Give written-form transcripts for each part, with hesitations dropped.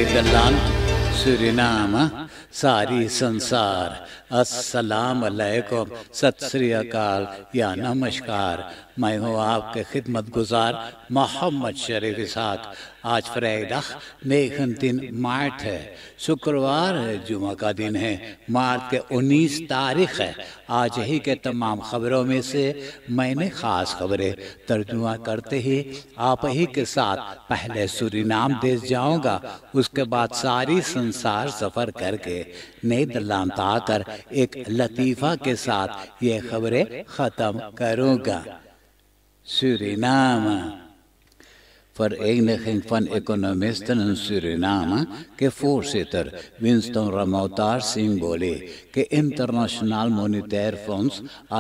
Nederland, Suriname, सारी संसार, अस्सलाम अलैकुम, सत श्री अकाल या नमस्कार। मैं हूँ आपके खिदमत गुजार मोहम्मद शरीफ इसाक। आज फ्राइडे 19 मार्च है, शुक्रवार है, जुमा का दिन है। मार्च के 19 तारीख है। आज ही के तमाम खबरों में से मैंने खास खबरें तर्जुमा करते ही आप ही के साथ पहले सूरीनाम देश जाऊंगा, उसके बाद सारी संसार सफर करके नीदरलैंड आकर एक लतीफ़ा के साथ ये खबरें ख़त्म करूँगा। Suriname. Vereniging van Economisten in Suriname के voorzitter Winston Ramotard Simboli के इंटरनेशनल मॉनिटरी फंड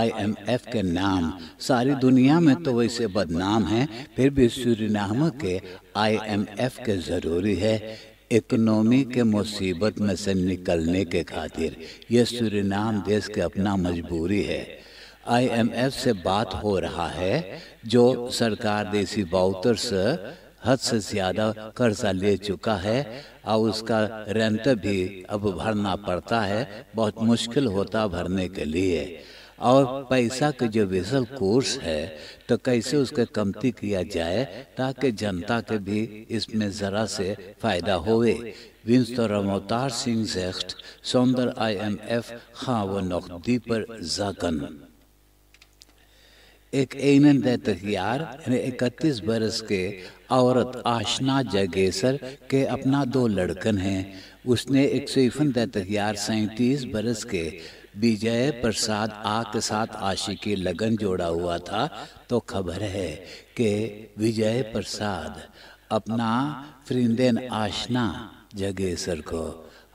IMF के नाम सारी दुनिया में तो वैसे बदनाम है, फिर भी सूरीनाम के IMF के ज़रूरी है इकोनॉमी के मुसीबत में से निकलने के खातिर। यह सूरीनाम देश के अपना मजबूरी है। IMF से बात हो रहा है जो सरकार देसी बाउतर से हद से ज़्यादा कर्जा ले चुका है और उसका रेंट भी अब भरना पड़ता है, बहुत मुश्किल होता भरने के लिए। और पैसा के जो वेसल कोर्स है तो कैसे उसका कमती किया जाए ताकि जनता के भी इसमें ज़रा से फ़ायदा होवे। Winston Ramotard Singh zegt zonder IMF gaan we nog dieper zakken। एक 31 यार यानी 31 बरस के औरत आशना जगेसर के अपना 2 लड़कन हैं। उसने 131 यार 37 बरस के विजय प्रसाद आ के साथ आशिकी लगन जोड़ा हुआ था। तो खबर है कि विजय प्रसाद अपना फ्रिंदेन आशना जगेसर को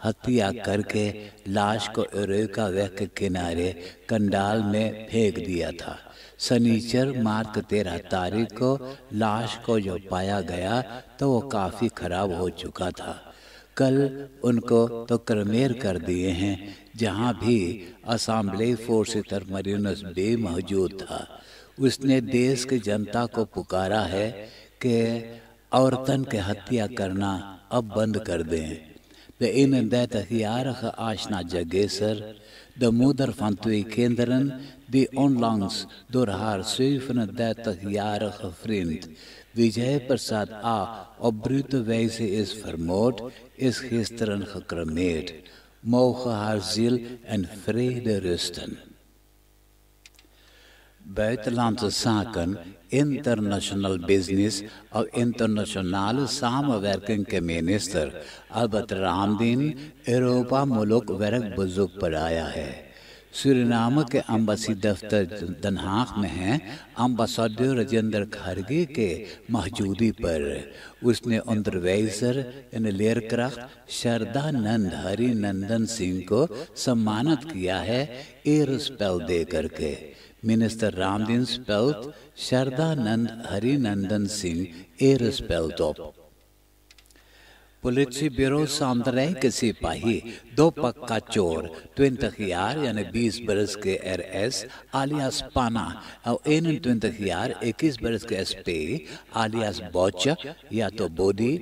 हत्या करके लाश को एरेका वे के किनारे कंडाल में फेंक दिया था। शनिचर मार्च 13 तारीख को लाश को जो पाया गया तो वो काफ़ी खराब हो चुका था। कल उनको तो क्रमेर कर दिए हैं, जहाँ भी असेंबली फोर्सिटर मरीनस बे मौजूद था। उसने देश की जनता को पुकारा है कि औरतन के हत्या करना अब बंद कर दें। De 31-jarige Ashna Jageser, de moeder van 2 kinderen, die onlangs door haar 37-jarige vriend Vijay Prasad A. op brute wijze is vermoord, is gisteren gecremeerd. Mogen haar ziel in vrede rusten. Buitenlandse zaken, international business और international सामवर्किंग के minister Albert Ramdeen Europa मुल्क वर्ग बुजुर्ग पर आया है। Suriname के अम्बासी दफ्तर दन हाग में हैं। अम्बासडर राजेंद्र खरगे के मौजूदगी पर उसने अंडरवाइजर यानी लेयरक्राफ्ट शरदानंद हरिनंदन सिंह को सम्मानित किया है एयरस्पेल दे करके। Minister Ramdin spelt Shardanand Harinandan Singh eerspeld op। Politiebureau Samdrij के सिपाही 2 पक्का चोर 20 यार यानी 20 बरस के RS आलियास पाना और 21 यार 21 बरस के SP आलियास बोचा या तो बोडी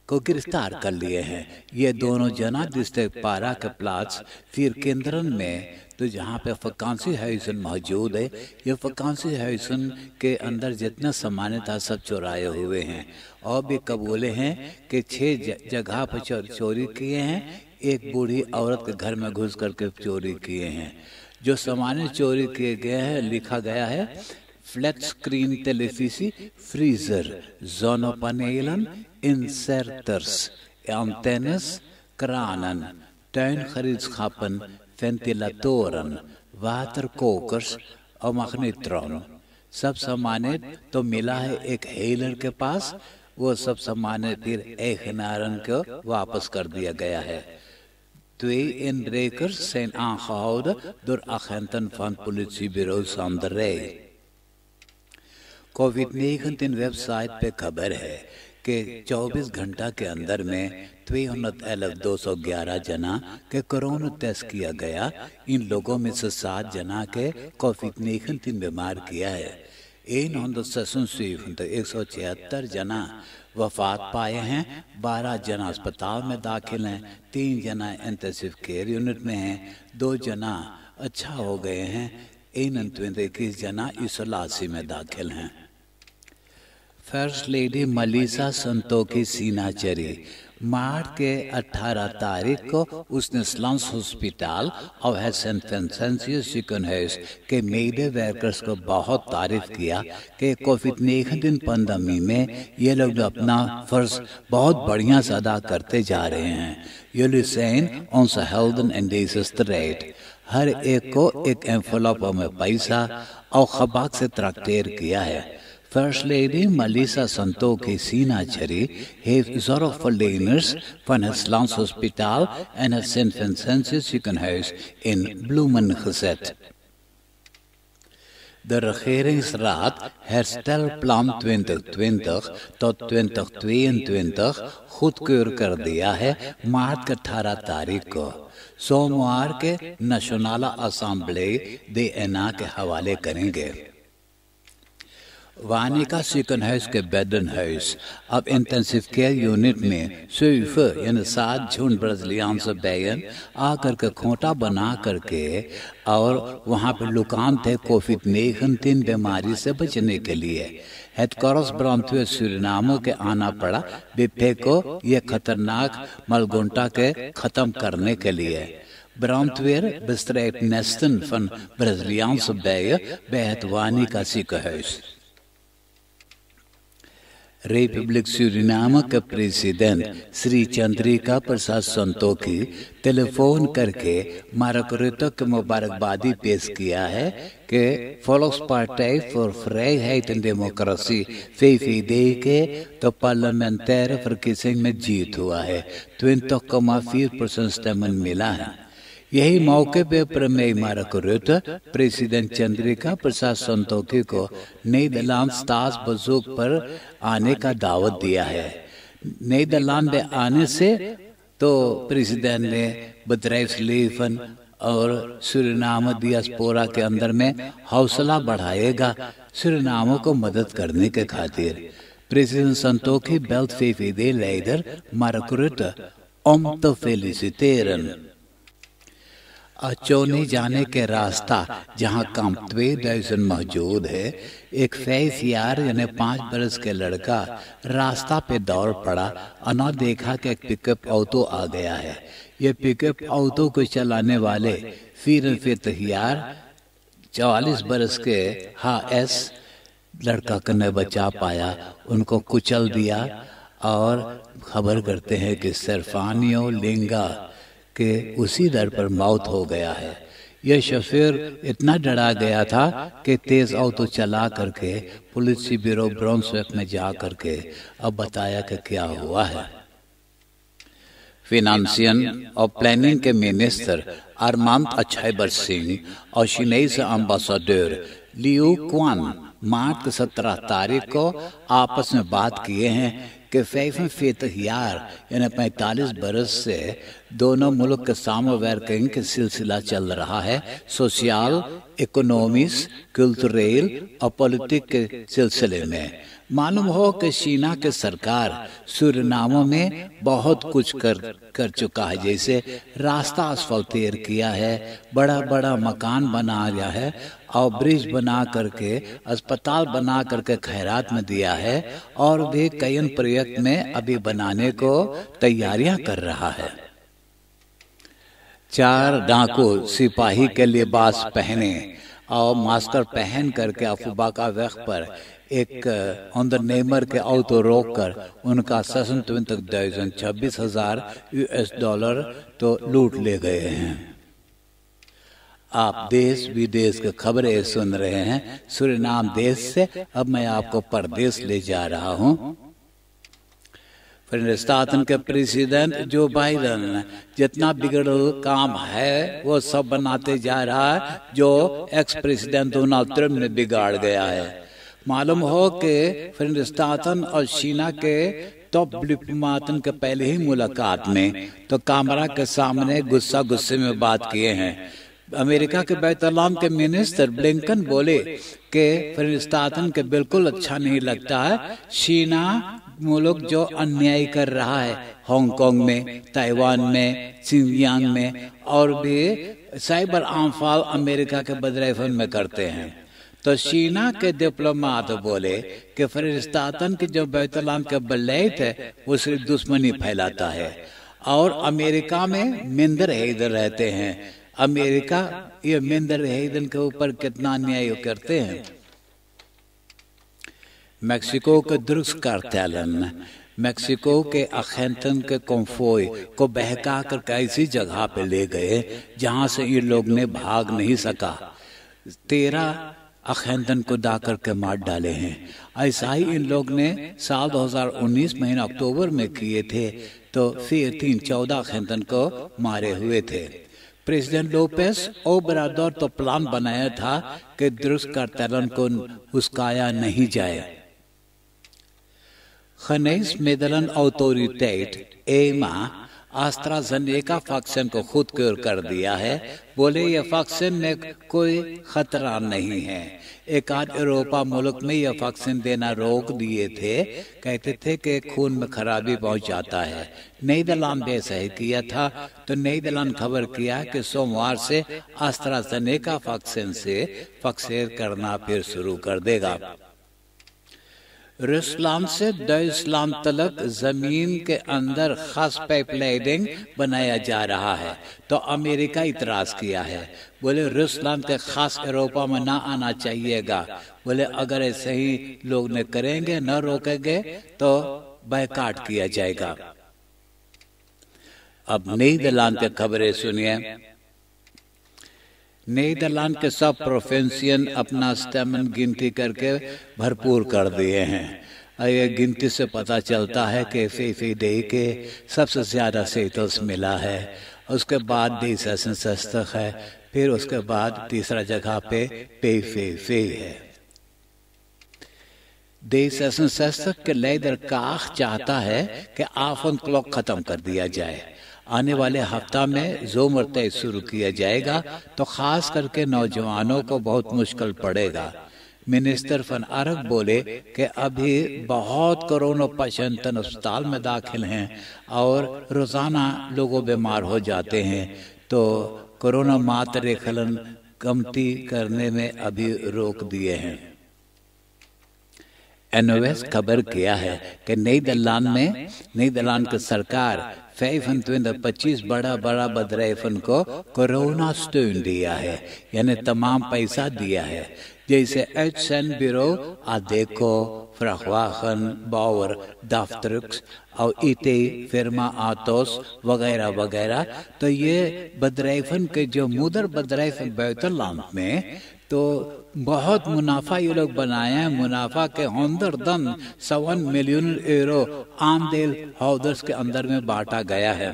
को गिरफ्तार कर लिए हैं। ये दोनों जना डिस्ट्रिक्ट पारा के प्लाट्स फिर केंद्रन में तो जहाँ पे वैकेंसी हाउसन मौजूद है, ये वैकेंसी हाउसन के अंदर जितना सामान था सब चुराए हुए हैं और भी कबूले हैं कि 6 जगह पर चोरी किए हैं। एक बूढ़ी औरत के घर में घुस करके चोरी किए हैं। जो सामान चोरी किए गए हैं लिखा गया है flat screen television, freezer, zonnepanelen, inserters, antennes, kranen, tuingereedschappen, ventilatoren, waterkokers और मैग्नेट्रॉन। सब सामाने तो मिला है एक हेलर के पास, वो सब सामाने फिर eigenaren को वापस कर दिया गया है। 2 inbrekers zijn aangehouden door agenten van politiebureau Samdrij। कोविड-19 वेबसाइट पे खबर है कि 24 घंटा के अंदर में 311,211 जना के कोरोना टेस्ट किया गया। इन लोगों में से 7 जना के कोविड-19 बीमार किया है। 176 जना वफात पाए हैं, 12 जना अस्पताल में दाखिल हैं, 3 जना इंटेंसिव केयर यूनिट में हैं, 2 जना अच्छा हो गए हैं, 21 जना इसोलासी में दाखिल हैं। फर्स्ट लेडी मलीसा संतोखी सीनाचरी मार्च के 18 तारीख को उसने स्लम्स हॉस्पिटल और सेंट फ्रांसिस चिकन हाउस के मेडे वर्कर्स को बहुत तारीफ किया कि कोविड-19 पैंडेमिक में ये लोग अपना फर्ज बहुत बढ़िया से अदा करते जा रहे हैं। यूलिसेन ऑन हेल्थ एंड डिजास्टर हर एक को एक एनवेलप में पैसा और खबाक से ट्रैक्टर किया है। First Lady Melissa Santoki Sinachari heeft zorgverleners van het Landshospitaal en het St. Vincentius ziekenhuis in bloemen gezet. De regeringsraad Herstelplan 2020 tot 2022 goedkeur कर दिया है मार्च के 18 तारीख को। सोमवार के नेशनल असेंबली DNA के हवाले करेंगे। वानिका चिकन हाउस के बेडन हाउस अब इंटेंसिव केयर यूनिट में 7 झुंड ब्राजीलियन बैगन आकर के खोटा बना करके और वहाँ पे लुकान थे कोविड-19 बीमारी से बचने के लिए। हेडक्वार्टर्स ब्रांथवे सूरीनाम के आना पड़ा बिफे को ये खतरनाक मलगोंटा के खत्म करने के लिए। Brandweer bestrijdt nesten van Braziliaanse bijen bij het Wanica ziekenhuis. Republic Suriname के प्रेसिडेंट श्री चंद्रिका प्रसाद संतोखी टेलीफोन करके मार्क रुtte के मुबारकबादी पेश किया है कि Volkspartij voor Vrijheid en Democratie VVD के तो पार्लियामेंट्री verkiezing में जीत हुआ है। 20,4% स्टेमन मिला है। यही मौके पे प्रमेय मार्क रुtte प्रेसिडेंट चंद्रिका प्रसाद संतोखी को नीदरलैंड स्ट्रासबर्ग पर आने का दावत दिया है। नीदरलैंड में आने से तो प्रेसिडेंट ने bedrijfsleven और सूरीनाम डियास्पोरा के अंदर में हौसला बढ़ाएगा सूरीनाम को मदद करने के खातिर। President Santokhi belt VVD leider Mark Rutte om te feliciteren। अचोनी जाने के रास्ता जहाँ काम्प 2000 मौजूद है, एक 5 यार यानी 5 बरस के लड़का रास्ता पे दौड़ पड़ा और देखा कि एक पिकअप ऑटो आ गया है। ये पिकअप ऑटो को चलाने वाले 44 यार 44 बरस के एस लड़का को न बचा पाया, उनको कुचल दिया और खबर करते हैं कि सर्फानियो लिंगा के उसी दर पर मौत हो गया है। यह शोफर इतना डरा गया था कि तेज ऑटो चला करके पुलिस ब्यूरो ब्राउन्सविक में जा करके अब बताया कि क्या हुआ है। फिनेंशियल और प्लानिंग के मिनिस्टर अरमांद अछाइबर सिंह और चीनी एम्बेसडर लियू क्वान मार्च 17 तारीख को आपस में बात किए हैं कि 45 यार यानी 45 बरस से दोनों मुल्क के सामवर्किंग के सिलसिला चल रहा है। सोशल, इकोनॉमिक्स, कल्चरल और पॉलिटिक के सिलसिले में मालूम हो कि चीना के सरकार सूरीनाम में बहुत कुछ कर चुका है, जैसे रास्ता असफल्टेर किया है, बड़ा बड़ा मकान बना रहा है और ब्रिज बना करके अस्पताल बना करके खैरात में दिया है और भी कई प्रोजेक्ट में अभी बनाने को तैयारियां कर रहा है। 4 डाकू सिपाही के लिबास पहने और मास्कर पहन करके अफवाह का वक्त पर एक अंडरनेमर के ऑटो रोक कर उनका 26,000 US डॉलर तो लूट ले गए हैं। आप देश विदेश की खबरें सुन रहे हैं सूरीनाम देश से। अब मैं आपको परदेश ले जा रहा हूं। फिलिस्तीन के प्रेसिडेंट जो बाइडेन जितना बिगड़ल काम है वो सब बनाते जा रहा है जो एक्स प्रेसिडेंट डोनाल्ड ट्रंप ने बिगाड़ गया है। मालूम हो कि फिलिस्तीन और चीना के टॉप डिप्लोमेटन के पहले ही मुलाकात में तो कैमरा के सामने गुस्से में बात किए हैं। अमेरिका के बैतुल के मिनिस्टर ब्लिंकन बोले कि फिलिस्तीन के बिल्कुल अच्छा नहीं लगता है चीना मुल्क जो अन्याय कर रहा है हांगकांग में, ताइवान में, सिंजियांग में, और भी साइबर आमफाल अमेरिका के बदरेफन में करते हैं। तो चीना के डिप्लोमेट बोले कि फिलिस्तीन की जो बैतुल के बलैत है वो सिर्फ दुश्मनी फैलाता है, और अमेरिका में मिंदर हैदर रहते हैं। अमेरिका ये मिंदर हैदर के ऊपर कितना अन्याय करते हैं। मेक्सिको के ड्रग्स कार्टेल मेक्सिको के अखेंतन के कॉन्फोय को बहका कर ऐसी जगह पे ले गए जहां से ये लोग ने भाग नहीं सका। 13 अखेंतन को दाकर के मार डाले हैं। ऐसा ही इन लोग ने साल 2019 महीना अक्टूबर में किए थे, तो फिर 14 अखेंतन को मारे हुए थे। प्रेसिडेंट लोपेस ओब्राडोर तो प्लान बनाया था कि ड्रग्स कार्टेल को उस्काया नहीं जाए। खनेस मेदलन ऑटोरिटेट एमा एस्ट्राजेनेका वैक्सीन को खुद क्योर कर दिया है। बोले ये वैक्सीन में कोई खतरा नहीं है। एक आध यूरोपा मुल्क में यह वैक्सीन देना रोक दिए थे, कहते थे कि खून में खराबी पहुंच जाता है। नीदरलैंड भी ऐसा ही किया था, तो नीदरलैंड खबर किया कि सोमवार से एस्ट्राजेनेका वैक्सीन से वैक्सीन करना फिर शुरू कर देगा। रूसलैंड से डाइसलैंड तक जमीन के अंदर खास पाइपलाइनिंग बनाया जा रहा है, तो अमेरिका इतराज किया है। बोले रूसलैंड के खास यूरोपा में ना आना चाहिएगा। बोले अगर ऐसे ही लोग ने करेंगे, न रोकेंगे, तो बायकॉट किया जाएगा। अब नीदरलैंड की खबरें सुनिए। नीदरलैंड के सब प्रोविंसियन अपना स्टेमन गिनती करके भरपूर कर दिए हैं। ये गिनती से पता चलता है कि FFD के सबसे ज्यादा सीट्स मिला है, उसके बाद D66 है, फिर उसके बाद तीसरा जगह पे PVV है। D66 के लीडर काख चाहता है कि आफन क्लॉक खत्म कर दिया जाए। आने वाले हफ्ता में ज़ोमर तय शुरू किया जाएगा, तो खास करके नौजवानों को बहुत मुश्किल पड़ेगा। मिनिस्टर फन अरब बोले कि अभी बहुत कोरोना पेशेंट अस्पताल में दाखिल हैं और रोजाना लोगों बीमार हो जाते हैं, तो कोरोना मातरे खलन कमती करने में अभी रोक दिए हैं। NOS खबर किया है कि नीदरलैंड की सरकार 25 बड़ा बदरेफन को कोरोना स्टोन दिया है, यानी तमाम पैसा दिया है, जैसे एचएन ब्यूरो, आदेको, फ्राखवाखन, बावर, दाफ्तरुक्स और इटे, फिरमा आतोस वगैरह वगैरह। तो ये बदरेफन के जो मुदर बदरेफन बैतुल में तो बहुत मुनाफा ये लोग बनाए हैं। मुनाफा के 107 मिलियन यूरो आमदेल हाउदर्स के अंदर में बांटा गया है।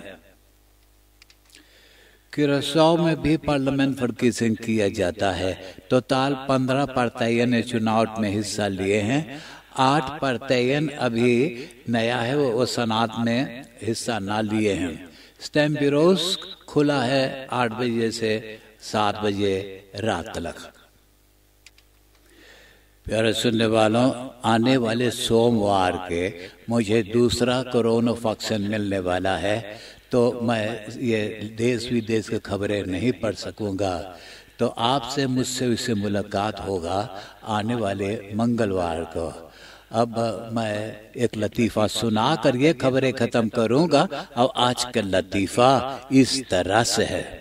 क्यूरासाओ में भी पार्लियामेंट वर्किंग किया जाता है। टोटल 15 पार्टियां ने चुनाव में हिस्सा लिए हैं। 8 पार्टियां अभी नया है, वो सनात में हिस्सा ना लिए हैं। स्टैम्प ब्यूरोस खुला है 8 बजे से 7 बजे रात तक। प्यारे सुनने वालों, आने वाले सोमवार के मुझे दूसरा कोरोना वैक्सीन मिलने वाला है, तो मैं ये देश विदेश की खबरें नहीं पढ़ सकूंगा, तो आपसे मुझसे उससे मुलाकात होगा आने वाले मंगलवार को। अब मैं एक लतीफ़ा सुना कर ये खबरें ख़त्म करूंगा, और आज का लतीफ़ा इस तरह से है।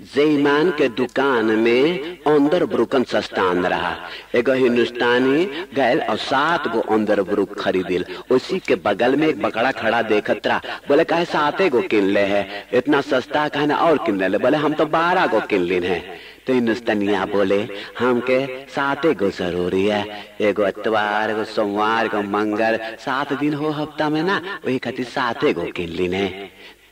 जईमान के दुकान में अंदर ब्रुकन सस्तान रहा। एगो हिंदुस्तानी गैल और 7 गो अंदर ब्रुक खरीदिल। उसी के बगल में एक बकरा खड़ा देखत रहा। बोले कहे 7 गो किन ले है, इतना सस्ता कहे ना और किन ले। बोले हम तो 12 गो किन लीन है। तो हिंदुस्तानिया बोले हमके 7 गो जरूरी है, एगो इतवार, एगो सोमवार, एगो मंगल, 7 दिन हो हफ्ता में ना, वही खातिर 7 गो किन लीन है।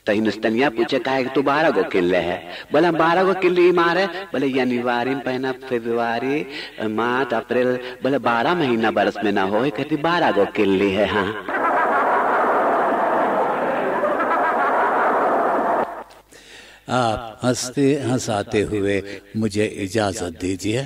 तो हिंदुस्तानिया पूछे काहे तू 12 गो किले है। बोला 12 गो किले मारे। बोले जनवरी पहना, फरवरी, मार्च, अप्रैल, बोले 12 महीना बरस में ना हो, कहती 12 गो किले है। हाँ, आप हंसते हंसाते हुए मुझे इजाजत दीजिए।